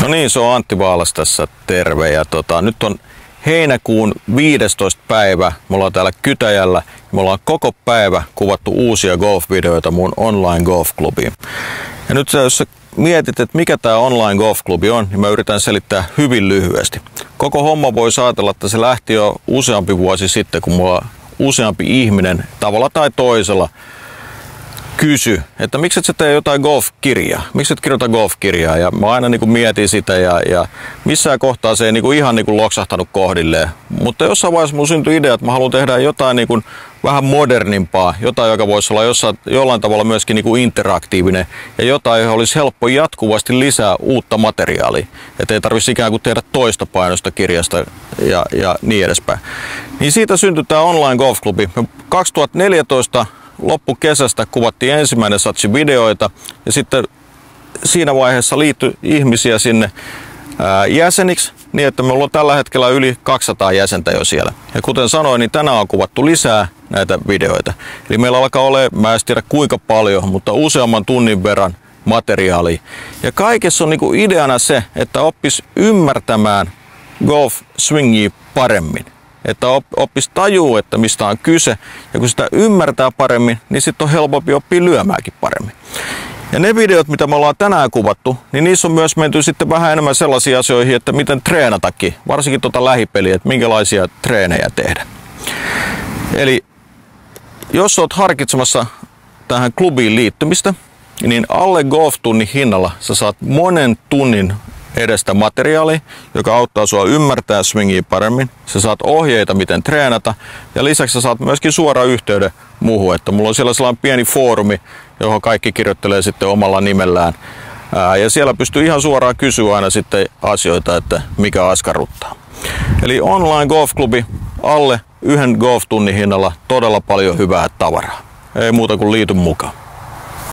No niin, se on Antti Vaalas tässä, terve. Ja nyt on heinäkuun 15. päivä. Me ollaan täällä Kytäjällä ja me ollaan koko päivä kuvattu uusia golf-videoita mun online golf-klubiin. Ja nyt jos sä mietit, että mikä tää online golf-klubi on, niin mä yritän selittää hyvin lyhyesti. Koko homma voi ajatella, että se lähti jo useampi vuosi sitten, kun mulla useampi ihminen tavalla tai toisella kysy, että miksi et sä tee jotain golf-kirjaa, miksi et kirjoita golf-kirjaa, ja mä aina mietin sitä ja missään kohtaa se ei ihan loksahtanut kohdilleen, mutta jossain vaiheessa mun syntyi idea, että mä haluan tehdä jotain vähän modernimpaa, jotain, joka voisi olla jollain tavalla myöskin interaktiivinen ja jotain, johon olisi helppo jatkuvasti lisää uutta materiaalia, että ei tarvitsisi ikään kuin tehdä toista painosta kirjasta ja niin edespäin. Niin siitä syntyi tämä online golf-klubi. 2014 loppukesästä kuvattiin ensimmäinen satsi videoita ja sitten siinä vaiheessa liittyi ihmisiä sinne jäseniksi niin, että meillä on tällä hetkellä yli 200 jäsentä jo siellä. Ja kuten sanoin, niin tänään on kuvattu lisää näitä videoita. Eli meillä alkaa olla, mä en tiedä kuinka paljon, mutta useamman tunnin verran materiaalia. Ja kaikessa on ideana se, että oppisi ymmärtämään golf-swingia paremmin. Että oppisi tajuu, että mistä on kyse. Ja kun sitä ymmärtää paremmin, niin sitten on helpompi oppia lyömäänkin paremmin. Ja ne videot, mitä me ollaan tänään kuvattu, niin niissä on myös menty sitten vähän enemmän sellaisiin asioihin, että miten treenatakin, varsinkin lähipeliä, että minkälaisia treenejä tehdä. Eli jos olet harkitsemassa tähän klubiin liittymistä, niin alle golf-tunnin hinnalla sä saat monen tunnin edestä materiaalia, joka auttaa sua ymmärtää swingia paremmin. Sä saat ohjeita, miten treenata, ja lisäksi sä saat myöskin suoraan yhteyden muuhun. Että mulla on siellä sellainen pieni foorumi, johon kaikki kirjoittelee sitten omalla nimellään. Ja siellä pystyy ihan suoraan kysyä aina sitten asioita, että mikä askarruttaa. Eli online golf-klubi alle 1 golf-tunnin hinnalla, todella paljon hyvää tavaraa. Ei muuta kuin liity mukaan.